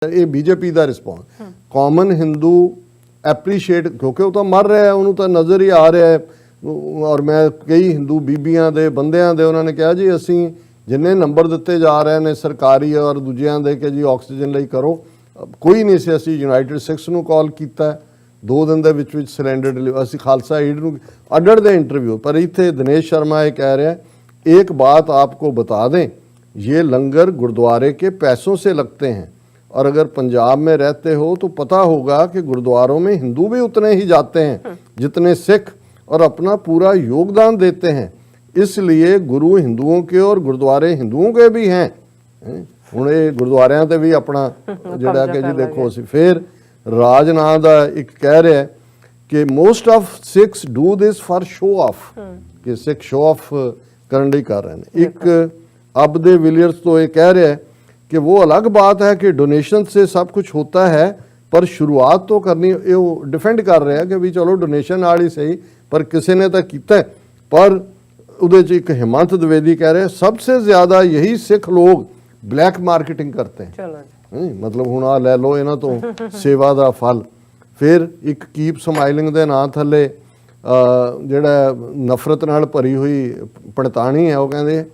ਇਹ ਬੀਜੇਪੀ ਦਾ response common Hindu appreciate, ਕਿਉਂਕਿ ਉਹ ਤਾਂ ਮਰ ਰਿਹਾ, ਉਹਨੂੰ ਤਾਂ ਨਜ਼ਰ ਹੀ ਆ ਰਿਹਾ ਹੈ। ਔਰ ਮੈਂ ਕਈ ਹਿੰਦੂ ਬੀਬੀਆਂ ਦੇ ਬੰਦਿਆਂ ਦੇ ਉਹਨਾਂ ਨੇ ਕਿਹਾ ਜੀ ਅਸੀਂ ਜਿੰਨੇ ਨੰਬਰ ਦਿੱਤੇ ਜਾ ਰਹੇ ਨੇ ਸਰਕਾਰੀ ਔਰ ਦੂਜਿਆਂ ਦੇ ਕਿ ਜੀ ਆਕਸੀਜਨ ਲਈ ਕਰੋ, ਕੋਈ ਨਹੀਂ ਸੀ। ਅਸੀਂ ਯੂਨਾਈਟਿਡ ਸਿਕਸ ਨੂੰ ਕਾਲ ਕੀਤਾ, 2 ਦਿਨ ਦੇ ਵਿੱਚ ਸਿਲੰਡਰ ਡਿਲੀਵਰ। ਅਸੀਂ ਖਾਲਸਾ ਏਡ ਨੂੰ ਅੱਡੜ ਦੇ ਇੰਟਰਵਿਊ, ਪਰ ਇੱਥੇ ਦਿनेश शर्मा ये कह रहे हैं एक बात आपको बता दें, ये लंगर गुरुद्वारे के पैसों से लगते हैं और अगर पंजाब में रहते हो तो पता होगा कि गुरुद्वारों में हिंदू भी उतने ही जाते हैं जितने सिख और अपना पूरा योगदान देते हैं, इसलिए गुरु हिंदुओं के और गुरुद्वारे हिंदुओं के भी हैं। हुण ये गुरुद्वारियां ते भी अपना जिहड़ा कि जी देखो असीं फिर राज नां दा एक कह रहा है कि most of six do this for show off, कि सिख शो ऑफ करन लई कर रहे हैं। एक अब दे विलियर्स तो ये कह रहा है कि वो अलग बात है कि डोनेशन से सब कुछ होता है, पर शुरुआत तो करनी, ये डिफेंड कर रहे हैं कि भी चलो डोनेशन नाल ही सही, पर किसी ने तो किया। पर उहदे च एक हेमंत द्विवेदी कह रहे हैं सबसे ज्यादा यही सिख लोग ब्लैक मार्केटिंग करते हैं। मतलब हुण आ लै लो इन्हां तो सेवा दा फल। फिर एक कीप समाइलिंग दे नां थल्ले ਜਿਹੜਾ ਨਫ਼ਰਤ ਨਾਲ ਭਰੀ ਹੋਈ ਪੜਤਾਣੀ ਹੈ, ਉਹ ਕਹਿੰਦੇ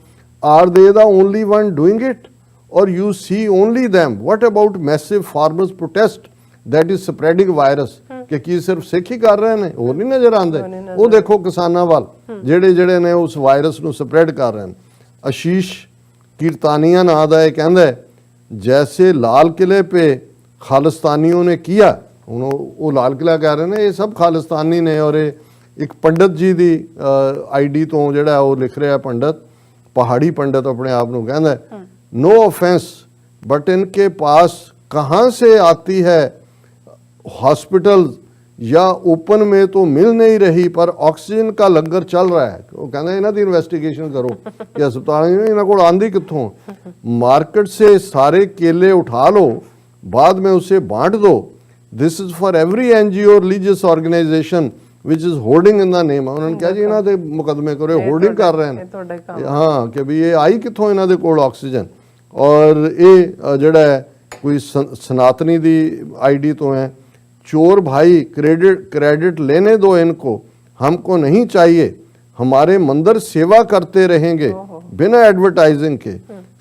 ਆਰ ਦੇ ਦਾ ਓਨਲੀ ਵਨ ਡੂਇੰਗ ਇਟ ਔਰ you C only them, what about massive farmers protest that is spreading virus, ਕਿ ਕੀ ਸਿਰਫ ਸਿੱਖ ਹੀ ਕਰ ਰਹੇ ਨੇ, ਹੋਰ ਨਹੀਂ ਨਜ਼ਰ ਆਉਂਦੇ? ਉਹ ਦੇਖੋ ਕਿਸਾਨਾਂ ਵੱਲ ਜਿਹੜੇ ਨੇ ਉਸ ਵਾਇਰਸ ਨੂੰ ਸਪਰੈਡ ਕਰ ਰਹੇ ਨੇ। ਆਸ਼ੀਸ਼ ਕੀਰਤਾਨੀਆ ਨਾਂ ਦਾ ਇਹ ਕਹਿੰਦਾ जैसे लाल किले पे खालिस्तानियों ने किया, ਹੁਣ ਉਹ ਲਾਲ ਕਿਲਾ ਕਹਿ ਰਹੇ ਨੇ ਇਹ ਸਭ ਖਾਲਿਸਤਾਨੀ ਨੇ। ਔਰ ਇਹ एक पंडित जी की आईडी तो जोड़ा वो लिख रहा है, पंडित पहाड़ी पंडित अपने आप को कहता है नो ऑफेंस बट इनके पास कहाँ से आती है हॉस्पिटल या ओपन में तो मिल नहीं रही, पर ऑक्सीजन का लंगर चल रहा है। वो कहना इन्हों की इन्वेस्टिगेशन करो कि अस्पताल इन्हों को आंदी कितों, मार्केट से सारे केले उठा लो, बाद में उसे बांट दो। This is for every NGO religious organisation which is hoarding in the name. उन्होंने कहा जी इन्हों के मुकदमे करो, होर्डिंग कर रहे हैं। हाँ कि भी ये आई कितों इन्हों के कोल ऑक्सीजन। और ये जड़ा है कोई सनातनी दी आईडी तो है, चोर भाई क्रेडिट लेने दो इनको, हमको नहीं चाहिए, हमारे मंदिर सेवा करते रहेंगे बिना एडवर्टाइजिंग के।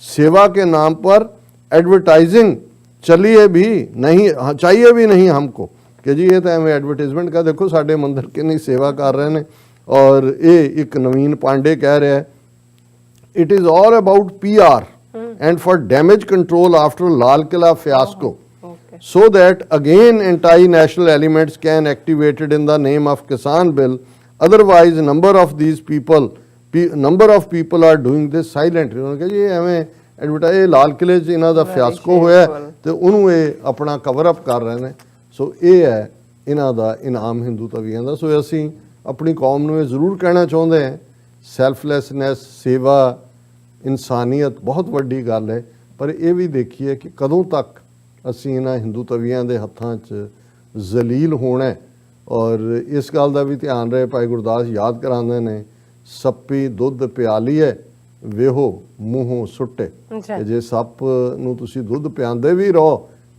सेवा के नाम पर एडवर्टाइजिंग चलिए भी नहीं, चाहिए भी नहीं हमको, कि जी ये तो एवं एडवर्टाइजमेंट का देखो साडे मंदिर कितनी सेवा कर रहे हैं। और ये एक नवीन पांडे कह रहा है it is all about PR and for damage control after Lal Qila fiasco, so that again anti-national elements can activated in the name of Kisan bill, otherwise number of people are doing this silently। उन्होंने कहा जी एवं advertise लाल किले च इन्हों का fiasco होया तो उन्होंने ये अपना कवर अप कर रहे हैं। सो ये है इन्हों का इनाम हिंदू तवीआं का। सो असी अपनी कौम नूं जरूर कहना चाहते हैं सैल्फलैसनैस, सेवा, इंसानियत बहुत वड्डी गल है, पर यह भी देखिए कि कदों तक असी इन्हां हिंदू तवीआं दे हत्थां च जलील होना है। और इस गल का भी ध्यान रहे, भाई गुरदास याद कराते ने सप्पी दुध प्याली है वेहो मूहों सुट्टे, कि जे सप नूं तुसीं दुध पिआंदे भी रहो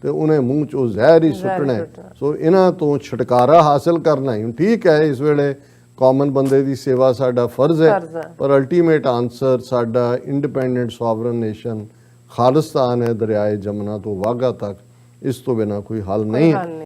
तो उन्हें मूँह चो जहर ही सुट्टना है। सो इन्हां तो छुटकारा हासिल करना ही ठीक है। इस वेले कॉमन बंदे की सेवा साडा फर्ज है, पर अल्टीमेट आंसर साडा इंडिपेंडेंट सॉवरन नेशन खालिस्तान है, दरियाए जमुना तो वाघा तक। इस तो बिना कोई हल नहीं है।